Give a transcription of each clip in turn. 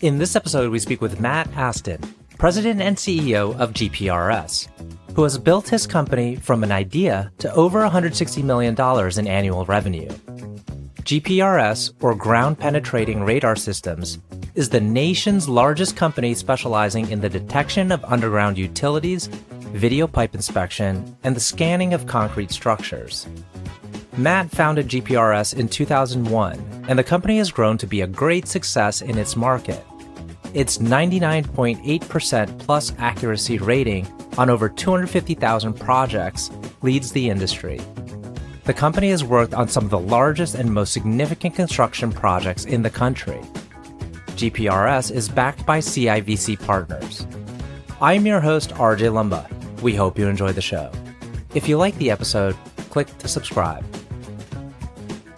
In this episode, we speak with Matt Aston, President and CEO of GPRS, who has built his company from an idea to over $160 million in annual revenue. GPRS, or Ground Penetrating Radar Systems, is the nation's largest company specializing in the detection of underground utilities, video pipe inspection, and the scanning of concrete structures. Matt founded GPRS in 2001, and the company has grown to be a great success in its market. Its 99.8% plus accuracy rating on over 250,000 projects leads the industry. The company has worked on some of the largest and most significant construction projects in the country. GPRS is backed by CIVC Partners. I'm your host, RJ Lumba. We hope you enjoy the show. If you like the episode, click to subscribe.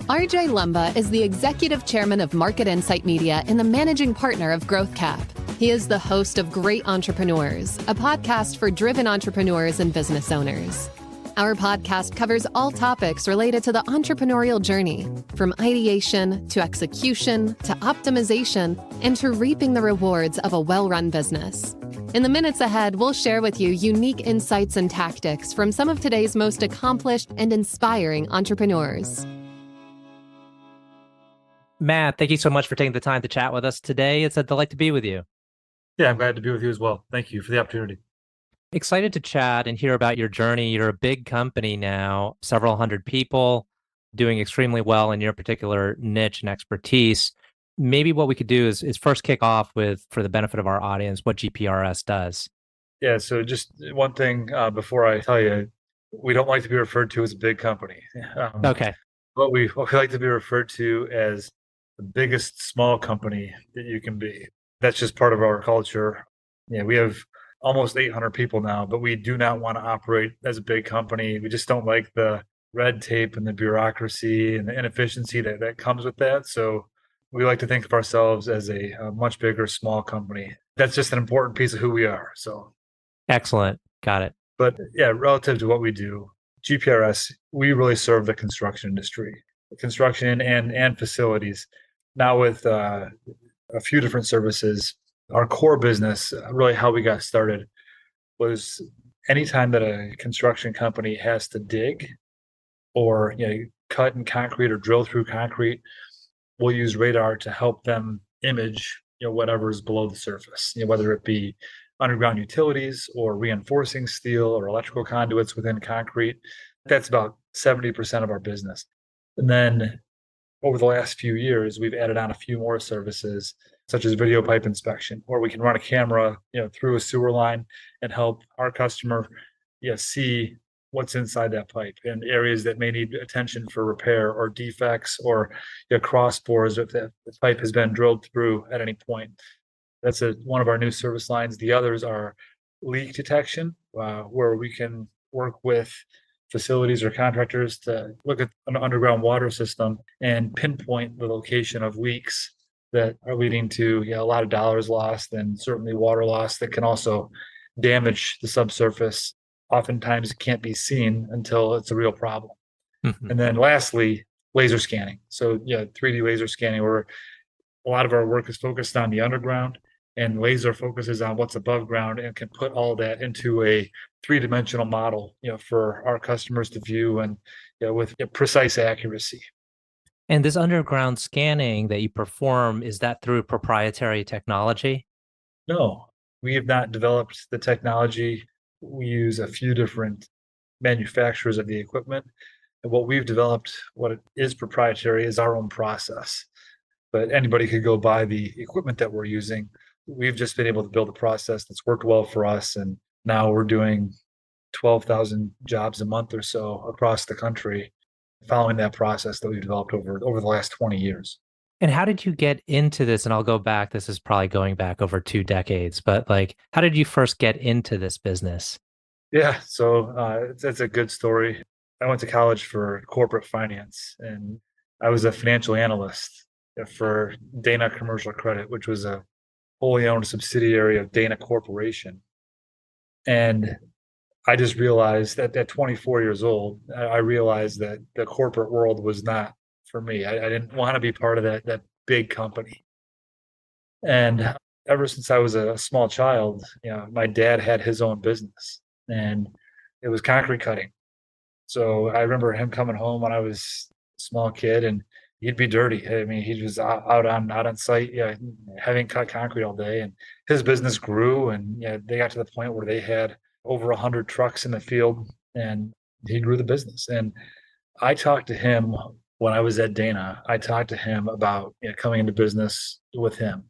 RJ Lumba is the Executive Chairman of Market Insight Media and the Managing Partner of GrowthCap. He is the host of Great Entrepreneurs, a podcast for driven entrepreneurs and business owners. Our podcast covers all topics related to the entrepreneurial journey, from ideation to execution to optimization and to reaping the rewards of a well-run business. In the minutes ahead, we'll share with you unique insights and tactics from some of today's most accomplished and inspiring entrepreneurs. Matt, thank you so much for taking the time to chat with us today. It's a delight to be with you. Yeah, I'm glad to be with you as well. Thank you for the opportunity. Excited to chat and hear about your journey. You're a big company now, several hundred people, doing extremely well in your particular niche and expertise. Maybe what we could do is first kick off with, for the benefit of our audience, what GPRS does. Yeah, so just one thing before I tell you, we don't like to be referred to as a big company. Okay. What we like to be referred to as the biggest small company that you can be. That's just part of our culture. Yeah, we have almost 800 people now, but we do not want to operate as a big company. We just don't like the red tape and the bureaucracy and the inefficiency that comes with that. So we like to think of ourselves as a much bigger, small company. That's just an important piece of who we are. So Excellent. Got it. But yeah, relative to what we do, GPRS, we really serve the construction industry, construction and facilities. Now with a few different services, our core business, really how we got started, was anytime that a construction company has to dig or cut in concrete or drill through concrete, we'll use radar to help them image whatever is below the surface, whether it be underground utilities or reinforcing steel or electrical conduits within concrete. That's about 70% of our business. And then over the last few years, we've added on a few more services, such as video pipe inspection, where we can run a camera through a sewer line and help our customer see what's inside that pipe and areas that may need attention for repair or defects or cross bores if the pipe has been drilled through at any point. That's one of our new service lines. The others are leak detection, where we can work with facilities or contractors to look at an underground water system and pinpoint the location of leaks that are leading to a lot of dollars lost and certainly water loss that can also damage the subsurface. Oftentimes it can't be seen until it's a real problem. Mm-hmm. And then lastly, laser scanning. So 3D laser scanning, where a lot of our work is focused on the underground, and laser focuses on what's above ground and can put all that into a three-dimensional model, for our customers to view and with precise accuracy. And this underground scanning that you perform, is that through proprietary technology? No, we have not developed the technology. We use a few different manufacturers of the equipment. And what we've developed, what is proprietary, is our own process. But anybody could go buy the equipment that we're using. We've just been able to build a process that's worked well for us. And now we're doing 12,000 jobs a month or so across the country, following that process that we've developed over the last 20 years. And how did you get into this? And I'll go back, this is probably going back over 2 decades, but how did you first get into this business? Yeah, so that's a good story. I went to college for corporate finance, and I was a financial analyst for Dana Commercial Credit, which was a wholly owned subsidiary of Dana Corporation. And I just realized that at 24 years old, I realized that the corporate world was not for me. I didn't want to be part of that big company. And ever since I was a small child, my dad had his own business, and it was concrete cutting. So I remember him coming home when I was a small kid, and he'd be dirty. I mean, he was out on site, having cut concrete all day. And his business grew, and they got to the point where they had over 100 trucks in the field, and he grew the business. And I talked to him when I was at Dana. I talked to him about coming into business with him.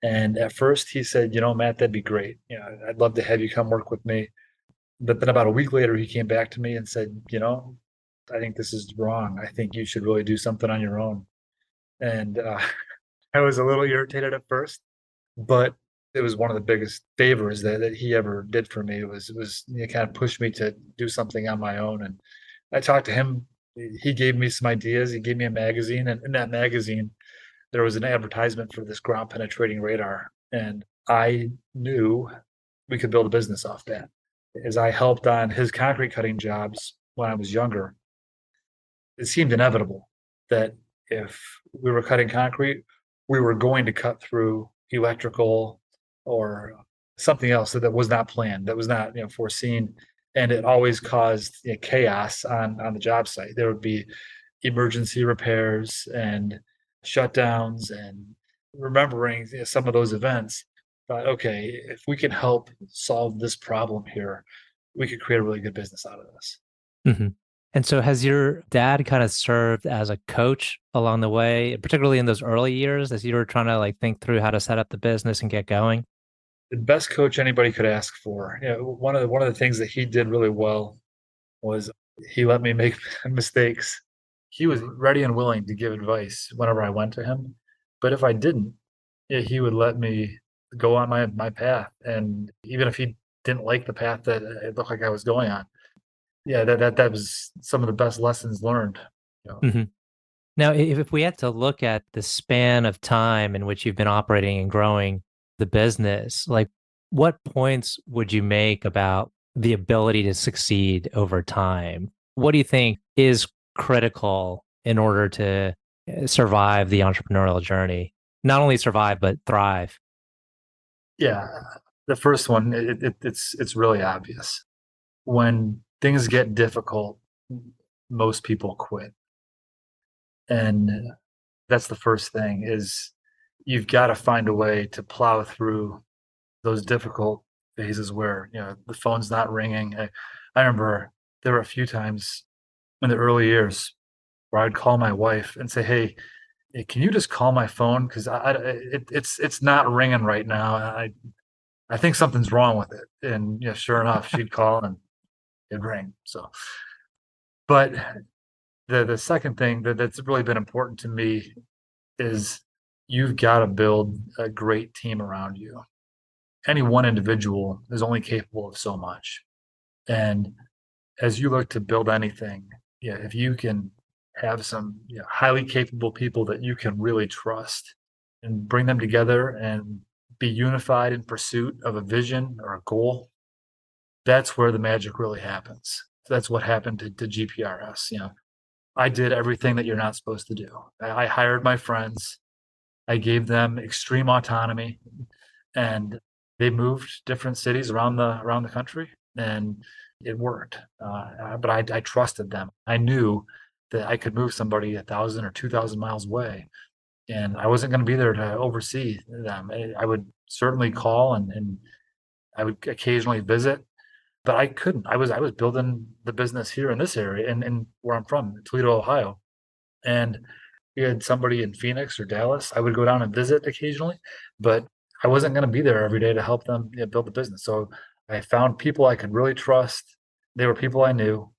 And at first he said, Matt, that'd be great. I'd love to have you come work with me. But then about a week later, he came back to me and said, I think this is wrong. I think you should really do something on your own. And I was a little irritated at first, but it was one of the biggest favors that he ever did for me. It was kind of pushed me to do something on my own. And I talked to him. He gave me some ideas. He gave me a magazine, and in that magazine, there was an advertisement for this ground penetrating radar. And I knew we could build a business off that. As I helped on his concrete cutting jobs when I was younger, it seemed inevitable that if we were cutting concrete, we were going to cut through electrical or something else that was not planned, that was not foreseen, and it always caused chaos on the job site. There would be emergency repairs and shutdowns, and remembering some of those events, thought, okay, if we can help solve this problem here, we could create a really good business out of this. Hmm. And so has your dad kind of served as a coach along the way, particularly in those early years as you were trying to think through how to set up the business and get going? The best coach anybody could ask for. One of the things that he did really well was he let me make mistakes. He was ready and willing to give advice whenever I went to him. But if I didn't, he would let me go on my path. And even if he didn't like the path that it looked like I was going on, that was some of the best lessons learned. Hmm. Now, if we had to look at the span of time in which you've been operating and growing the business, what points would you make about the ability to succeed over time? What do you think is critical in order to survive the entrepreneurial journey? Not only survive, but thrive. Yeah, the first one, it's really obvious. When things get difficult, most people quit. And that's the first thing is you've got to find a way to plow through those difficult phases where, the phone's not ringing. I remember there were a few times in the early years where I'd call my wife and say, hey, can you just call my phone? Because it's not ringing right now. I think something's wrong with it. And sure enough, she'd call and it'd ring. So, but the second thing that's really been important to me is you've got to build a great team around you. Any one individual is only capable of so much. And as you look to build anything, if you can have some highly capable people that you can really trust and bring them together and be unified in pursuit of a vision or a goal, that's where the magic really happens. That's what happened to GPRS. I did everything that you're not supposed to do. I hired my friends. I gave them extreme autonomy, and they moved different cities around the country, and it worked. But I trusted them. I knew that I could move somebody 1,000 or 2,000 miles away, and I wasn't going to be there to oversee them. I would certainly call, and I would occasionally visit, but I couldn't. I was building the business here in this area, and where I'm from, Toledo, Ohio, and we had somebody in Phoenix or Dallas. I would go down and visit occasionally, but I wasn't going to be there every day to help them build the business. So I found people I could really trust. They were people I knew,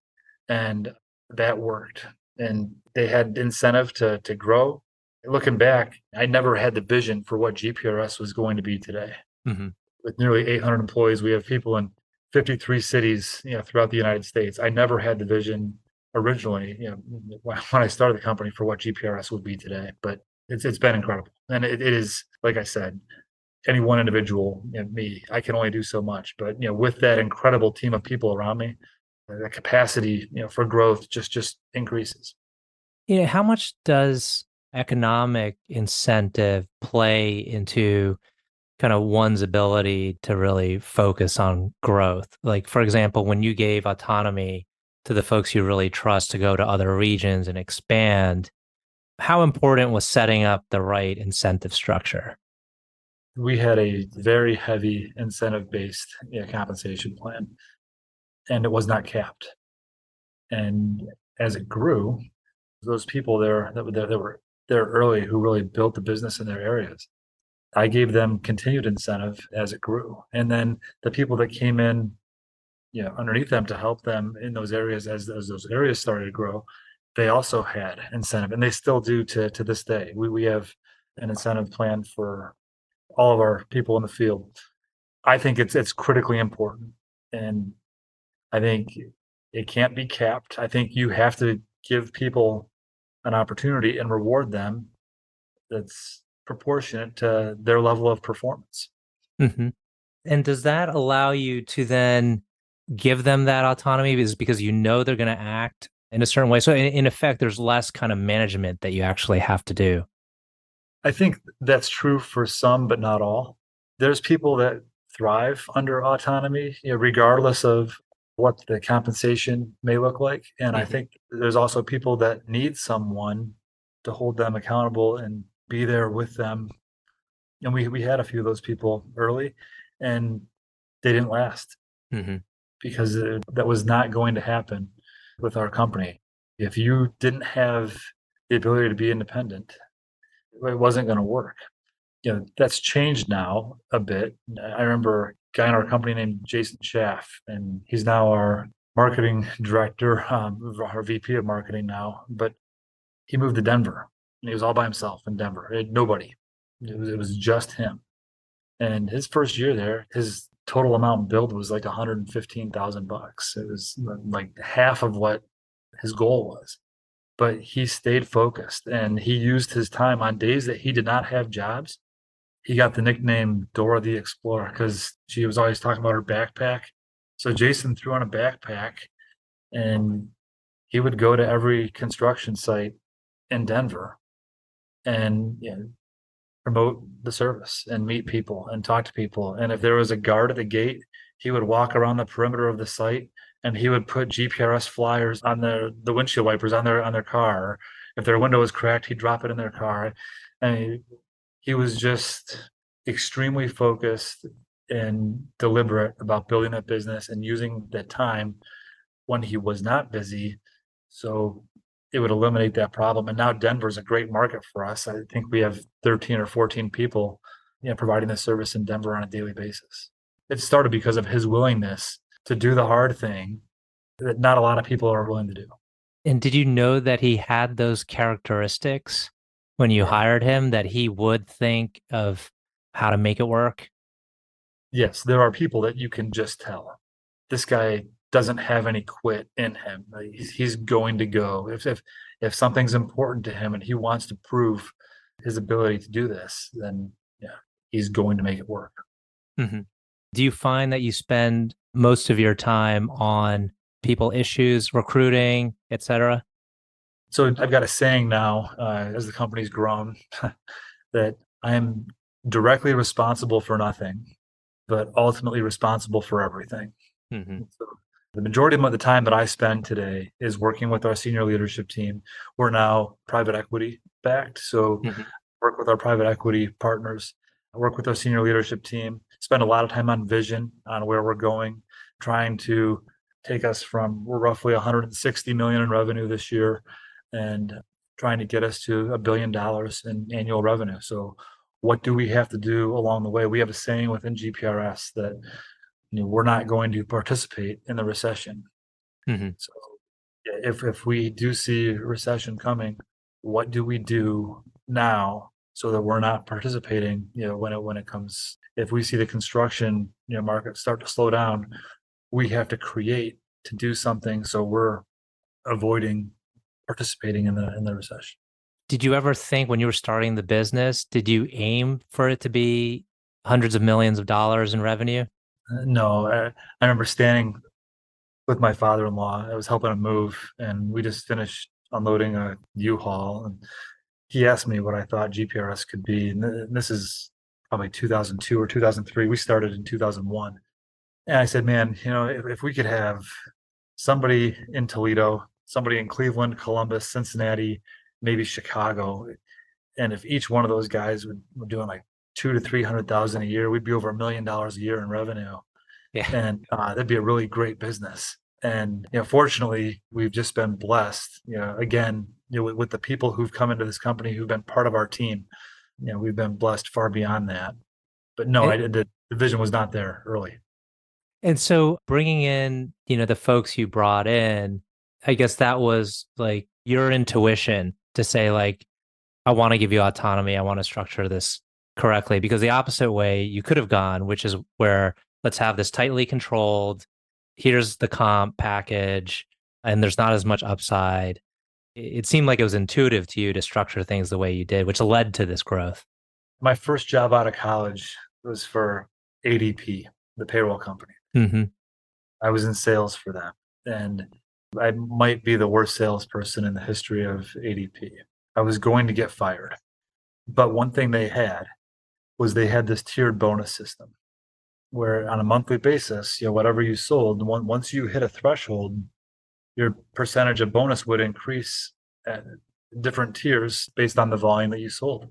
and that worked. And they had incentive to grow. Looking back, I never had the vision for what GPRS was going to be today. Hmm. With nearly 800 employees, we have people in 53 cities, throughout the United States. I never had the vision originally, when I started the company for what GPRS would be today. But it's been incredible, and it is, like I said, any one individual, me, I can only do so much. But with that incredible team of people around me, the capacity, for growth just increases. How much does economic incentive play into kind of one's ability to really focus on growth? Like, for example, when you gave autonomy to the folks you really trust to go to other regions and expand, how important was setting up the right incentive structure? We had a very heavy incentive-based compensation plan, and it was not capped. And as it grew, those people that were there early who really built the business in their areas, I gave them continued incentive as it grew. And then the people that came in, underneath them to help them in those areas as those areas started to grow, they also had incentive, and they still do to this day. We have an incentive plan for all of our people in the field. I think it's critically important, and I think it can't be capped. I think you have to give people an opportunity and reward them that's proportionate to their level of performance. Hmm. And does that allow you to then give them that autonomy because you know they're going to act in a certain way? So in effect, there's less kind of management that you actually have to do. I think that's true for some, but not all. There's people that thrive under autonomy, regardless of what the compensation may look like. And I Hmm. think there's also people that need someone to hold them accountable and be there with them. And we had a few of those people early, and they didn't last Hmm. because that was not going to happen with our company. If you didn't have the ability to be independent, it wasn't going to work. That's changed now a bit. I remember a guy in our company named Jason Schaff, and he's now our marketing director, our VP of marketing now. But he moved to Denver, and he was all by himself in Denver. He had nobody. It was just him. And his first year there, his total amount billed was like $115,000. It was like half of what his goal was. But he stayed focused, and he used his time on days that he did not have jobs. He got the nickname Dora the Explorer because she was always talking about her backpack. So Jason threw on a backpack, and he would go to every construction site in Denver and promote the service and meet people and talk to people. And if there was a guard at the gate, he would walk around the perimeter of the site, and he would put GPRS flyers on the windshield wipers on their car. If their window was cracked, he'd drop it in their car. And he was just extremely focused and deliberate about building a business and using that time when he was not busy. So it would eliminate that problem. And now Denver's a great market for us. I think we have 13 or 14 people, providing this service in Denver on a daily basis. It started because of his willingness to do the hard thing that not a lot of people are willing to do. And did you know that he had those characteristics when you Yeah. hired him, that he would think of how to make it work? Yes, there are people that you can just tell. This guy doesn't have any quit in him. Like, he's going to go. If something's important to him and he wants to prove his ability to do this, then yeah, he's going to make it work. Mhm. Do you find that you spend most of your time on people issues, recruiting, et cetera? So I've got a saying now, as the company's grown, that I am directly responsible for nothing, but ultimately responsible for everything. Mhm. So the majority of the time that I spend today is working with our senior leadership team. We're now private equity backed. So Mhm. work with our private equity partners, work with our senior leadership team, spend a lot of time on vision, on where we're going, trying to take us from, we're roughly 160 million in revenue this year, and trying to get us to $1 billion in annual revenue. So what do we have to do along the way? We have a saying within GPRS that we're not going to participate in the recession. Mhm. So if we do see a recession coming, what do we do now so that we're not participating, when it comes, if we see the construction, market start to slow down, we have to create to do something so we're avoiding participating in the recession. Did you ever think when you were starting the business, did you aim for it to be hundreds of millions of dollars in revenue? No, I remember standing with my father-in-law. I was helping him move, and we just finished unloading a U-Haul, and he asked me what I thought GPRS could be. And this is probably 2002 or 2003. We started in 2001. And I said, man, if we could have somebody in Toledo, somebody in Cleveland, Columbus, Cincinnati, maybe Chicago, and if each one of those guys were doing like 200,000 to 300,000 a year, we'd be over $1 million a year in revenue. Yeah. And that'd be a really great business. And fortunately, we've just been blessed. Again, with the people who've come into this company who've been part of our team. We've been blessed far beyond that. But no, And, the vision was not there early. and so bringing in, the folks you brought in, I guess that was like your intuition to say like, I want to give you autonomy. I want to structure this correctly, because the opposite way you could have gone, which is where let's have this tightly controlled, here's the comp package, and there's not as much upside. It seemed like it was intuitive to you to structure things the way you did, which led to this growth. My first job out of college was for ADP, the payroll company. Mm-hmm. I was in sales for them. And I might be the worst salesperson in the history of ADP. I was going to get fired. But one thing they had was they had this tiered bonus system where on a monthly basis, whatever you sold, once you hit a threshold, your percentage of bonus would increase at different tiers based on the volume that you sold.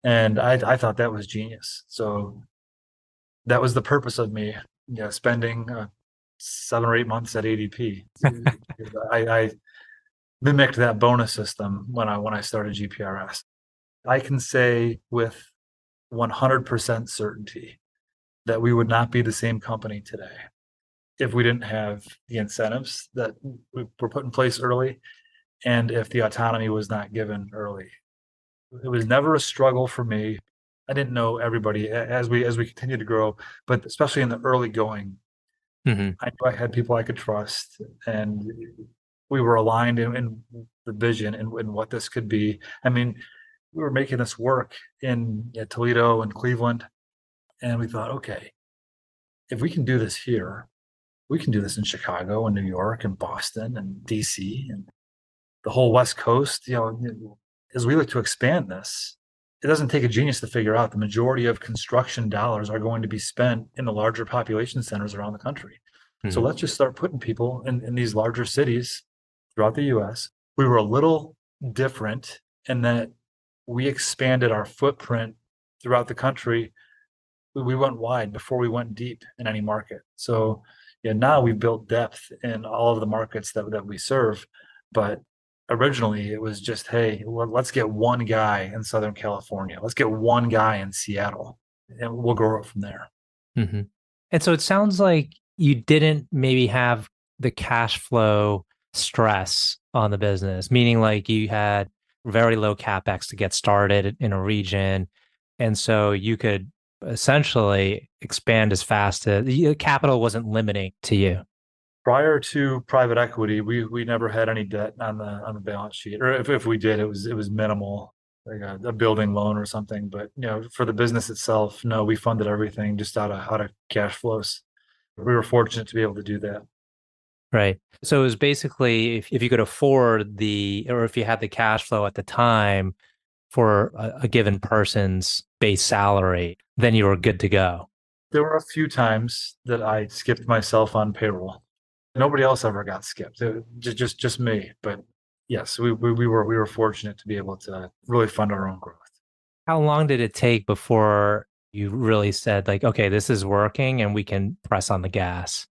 And I thought that was genius. So that was the purpose of me spending 7 or 8 months at ADP. I mimicked that bonus system when I started GPRS. I can say with 100% certainty that we would not be the same company today if we didn't have the incentives that were put in place early, and if the autonomy was not given early. It was never a struggle for me. I didn't know everybody as we continued to grow, but especially in the early going, Mm-hmm. I knew I had people I could trust, and we were aligned in the vision and what this could be. I mean, we were making this work in Toledo and Cleveland, and we thought, okay, if we can do this here, we can do this in Chicago and New York and Boston and DC and the whole West Coast. As we look to expand this, it doesn't take a genius to figure out the majority of construction dollars are going to be spent in the larger population centers around the country. Mm-hmm. So let's just start putting people in these larger cities throughout the US. We were a little different in that we expanded our footprint throughout the country. We went wide before we went deep in any market. So now we've built depth in all of the markets that we serve. But originally it was just, hey, let's get one guy in Southern California. Let's get one guy in Seattle, and we'll grow it from there. Mm-hmm. And so it sounds like you didn't maybe have the cash flow stress on the business, meaning like you had very low CapEx to get started in a region. And so you could essentially expand as fast as capital wasn't limiting to you. Prior to private equity, we never had any debt on the balance sheet, or if we did, it was minimal, like a building loan or something. But for the business itself, no, we funded everything just out of cash flows. We were fortunate to be able to do that. Right. So it was basically if you could afford or if you had the cash flow at the time for a given person's base salary, then you were good to go. There were a few times that I skipped myself on payroll. Nobody else ever got skipped. Just me. But yes, we were fortunate to be able to really fund our own growth. How long did it take before you really said like, okay, this is working and we can press on the gas?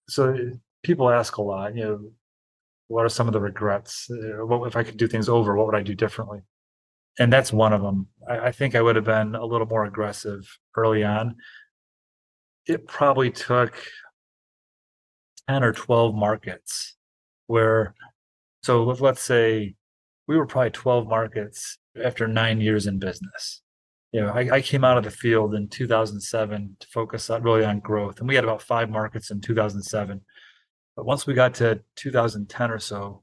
So people ask a lot, what are some of the regrets? What if I could do things over? What would I do differently? And that's one of them. I think I would have been a little more aggressive early on. It probably took 10 or 12 markets so let's say we were probably 12 markets after 9 years in business. I came out of the field in 2007 to focus really on growth, and we had about 5 markets in 2007. But once we got to 2010 or so,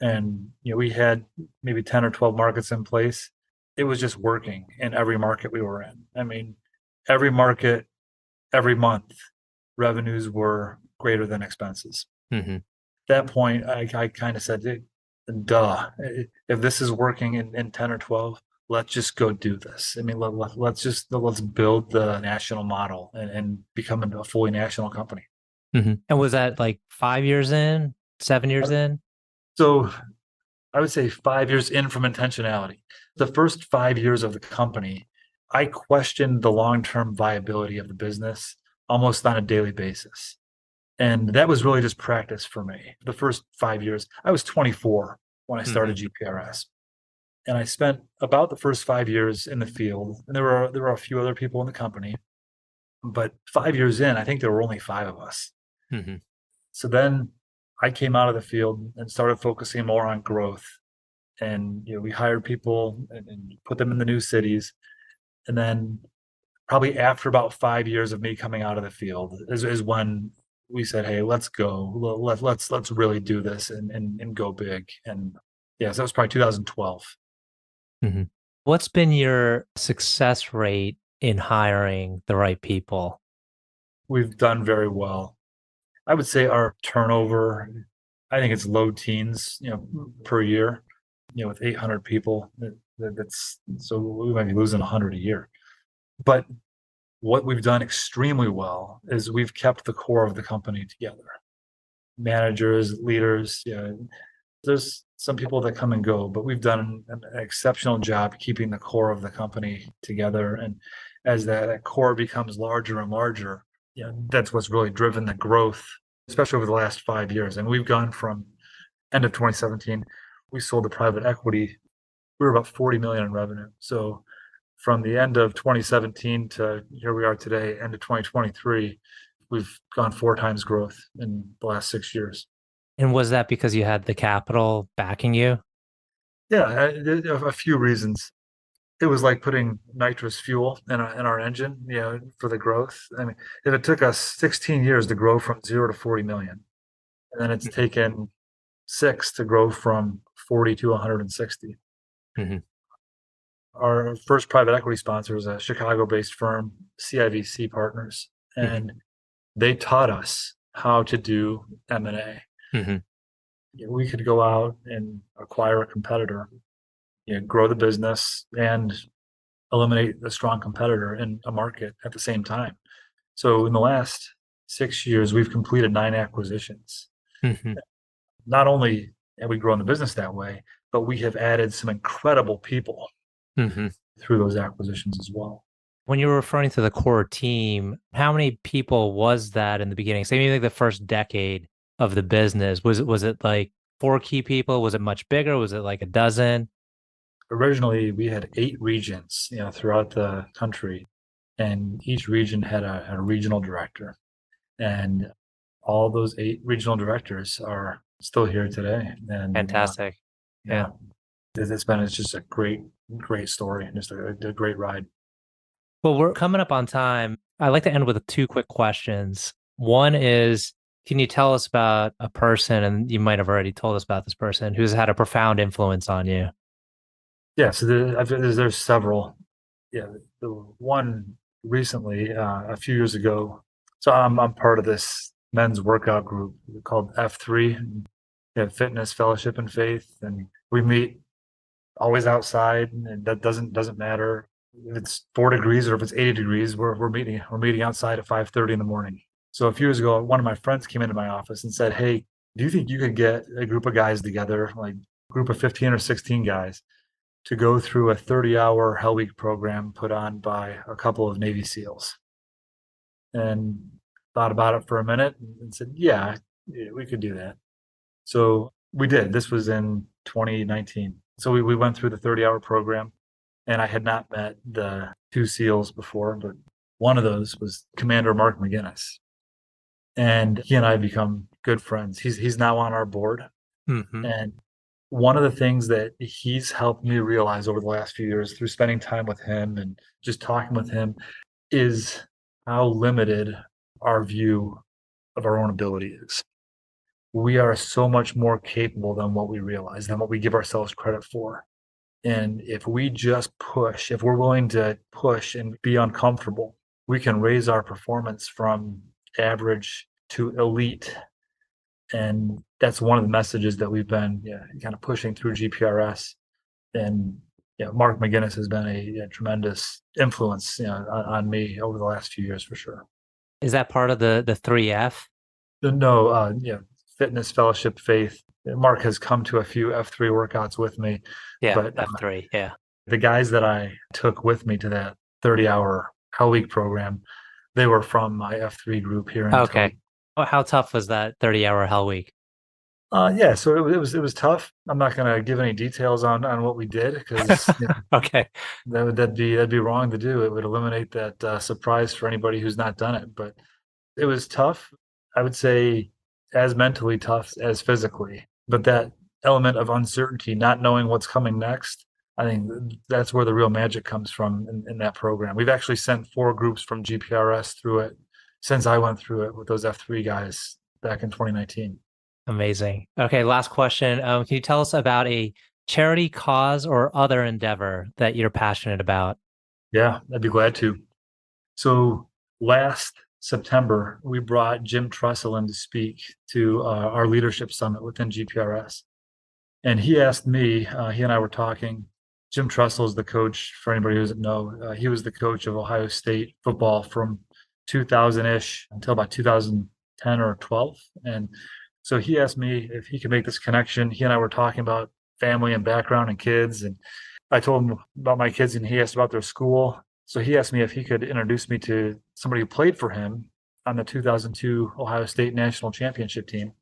and we had maybe 10 or 12 markets in place, it was just working in every market we were in. I mean, every market, every month, revenues were greater than expenses. Mm-hmm. At that point, I kind of said, duh. If this is working in 10 or 12, let's just go do this. I mean, let's build the national model and become a fully national company. And was that like 5 years in, 7 years in? So I would say 5 years in from intentionality. The first 5 years of the company, I questioned the long-term viability of the business almost on a daily basis. And that was really just practice for me. The first 5 years, I was 24 when I started GPRS. And I spent about the first 5 years in the field. And there were a few other people in the company. But 5 years in, I think there were only five of us. Mm-hmm. So then I came out of the field and started focusing more on growth. And we hired people and put them in the new cities. And then probably after about 5 years of me coming out of the field is when we said, "Hey, let's go. Let's really do this and go big." And yeah, so that was probably 2012. Mm-hmm. What's been your success rate in hiring the right people? We've done very well. I would say our turnover, I think it's low teens, per year. With 800 people, that's so we might be losing 100 a year. But what we've done extremely well is we've kept the core of the company together. Managers, leaders, there's some people that come and go, but we've done an exceptional job keeping the core of the company together. And as that core becomes larger and larger, that's what's really driven the growth, especially over the last 5 years. And we've gone from end of 2017, we sold to private equity. We were about 40 million in revenue. So from the end of 2017 to here we are today, end of 2023, we've gone 4 times growth in the last 6 years. And was that because you had the capital backing you? Yeah, a few reasons. It was like putting nitrous fuel in our engine, for the growth. I mean, if it took us 16 years to grow from 0 to 40 million, and then it's taken 6 to grow from 40 to 160. Mm-hmm. Our first private equity sponsor is a Chicago-based firm, CIVC Partners, and they taught us how to do M&A. Mm-hmm. We could go out and acquire a competitor, grow the business, and eliminate a strong competitor in a market at the same time. So in the last 6 years, we've completed 9 acquisitions. Mm-hmm. Not only have we grown the business that way, but we have added some incredible people Mm-hmm. through those acquisitions as well. When you were referring to the core team, how many people was that in the beginning? Say maybe like the first decade of the business. Was it like 4 key people? Was it much bigger? Was it like a dozen? Originally, we had 8 regions, throughout the country, and each region had a regional director. And all those 8 regional directors are still here today. And Fantastic. yeah, it's just a great story and just a great ride. Well, we're coming up on time. I like to end with 2 quick questions. One is, can you tell us about a person, and you might have already told us about this person, who's had a profound influence on you? Yeah, so there's several. Yeah, the one recently, a few years ago. So I'm part of this men's workout group called F3, Fitness, Fellowship, and Faith, and we meet always outside, and that doesn't matter if it's 4 degrees or if it's 80 degrees. We're meeting outside at 5:30 in the morning. So a few years ago, one of my friends came into my office and said, "Hey, do you think you could get a group of guys together, like a group of 15 or 16 guys, to go through a 30-hour Hell Week program put on by a couple of Navy SEALs?" And thought about it for a minute and said, yeah, we could do that. So we did. This was in 2019. So we went through the 30-hour program, and I had not met the 2 SEALs before, but one of those was Commander Mark McGinnis. And he and I have become good friends. He's now on our board. Mm-hmm. And one of the things that he's helped me realize over the last few years through spending time with him and just talking with him is how limited our view of our own ability is. We are so much more capable than what we realize, than what we give ourselves credit for. And if we just push, if we're willing to push and be uncomfortable, we can raise our performance from average to elite And that's one of the messages that we've been kind of pushing through GPRS. And Mark McGinnis has been a tremendous influence on me over the last few years for sure. Is that part of the 3F? No, fitness, fellowship, faith. Mark has come to a few F3 workouts with me. Yeah, but F3, yeah. The guys that I took with me to that 30-hour Hell Week program, they were from my F3 group here in Okay. How tough was that 30-hour Hell Week? So it was tough. I'm not going to give any details on what we did because Okay. that'd be wrong to do. It would eliminate that surprise for anybody who's not done it. But it was tough. I would say as mentally tough as physically. But that element of uncertainty, not knowing what's coming next, I think that's where the real magic comes from in that program. We've actually sent 4 groups from GPRS through it since I went through it with those F3 guys back in 2019. Amazing. Okay, last question. Can you tell us about a charity, cause, or other endeavor that you're passionate about? Yeah, I'd be glad to. So last September, we brought Jim Trussell in to speak to our leadership summit within GPRS. And he asked me, he and I were talking. Jim Trussell is the coach, for anybody who doesn't know. He was the coach of Ohio State football from 2000-ish until about 2010 or 12. And so he asked me if he could make this connection. He and I were talking about family and background and kids. And I told him about my kids and he asked about their school. So he asked me if he could introduce me to somebody who played for him on the 2002 Ohio State National Championship team.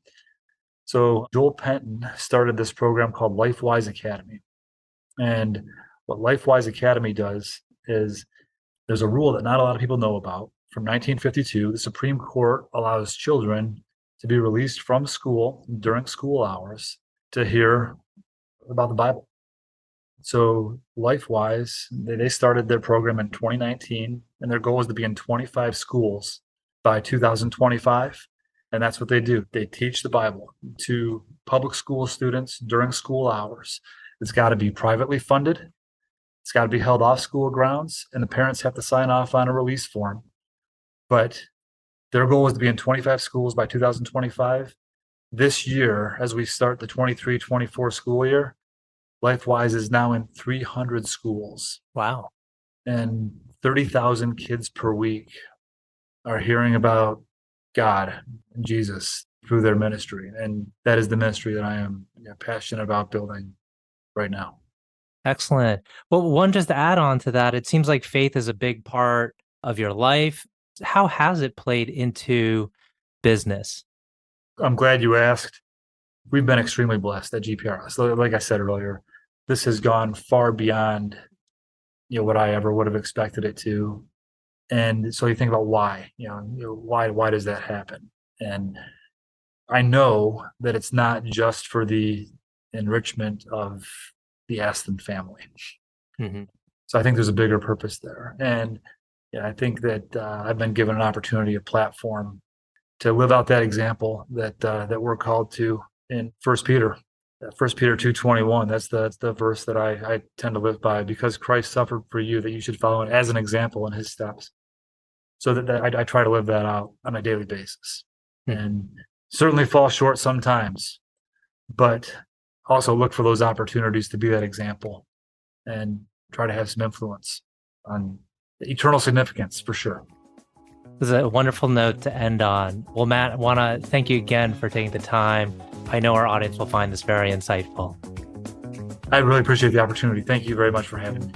So Joel Penton started this program called LifeWise Academy. And what LifeWise Academy does is there's a rule that not a lot of people know about. From 1952, the Supreme Court allows children to be released from school during school hours to hear about the Bible. So LifeWise, they started their program in 2019, and their goal is to be in 25 schools by 2025. And that's what they do. They teach the Bible to public school students during school hours. It's got to be privately funded. It's got to be held off school grounds, and the parents have to sign off on a release form. But their goal is to be in 25 schools by 2025. This year, as we start the 23-24 school year, LifeWise is now in 300 schools. Wow. And 30,000 kids per week are hearing about God and Jesus through their ministry. And that is the ministry that I am passionate about building right now. Excellent. Well, one, just to add on to that, it seems like faith is a big part of your life. How has it played into business? I'm glad you asked. We've been extremely blessed at GPRS. Like I said earlier, this has gone far beyond what I ever would have expected it to. And so you think about why, why does that happen? And I know that it's not just for the enrichment of the Aston family. Mm-hmm. So I think there's a bigger purpose there. And I think that I've been given an opportunity, a platform to live out that example that we're called to in 1 Peter. 1 Peter 2:21, that's the verse that I tend to live by. Because Christ suffered for you, that you should follow it as an example in his steps. So that I try to live that out on a daily basis. And certainly fall short sometimes, but also look for those opportunities to be that example and try to have some influence on the eternal significance for sure. This is a wonderful note to end on. Well, Matt, I want to thank you again for taking the time. I know our audience will find this very insightful. I really appreciate the opportunity. Thank you very much for having me.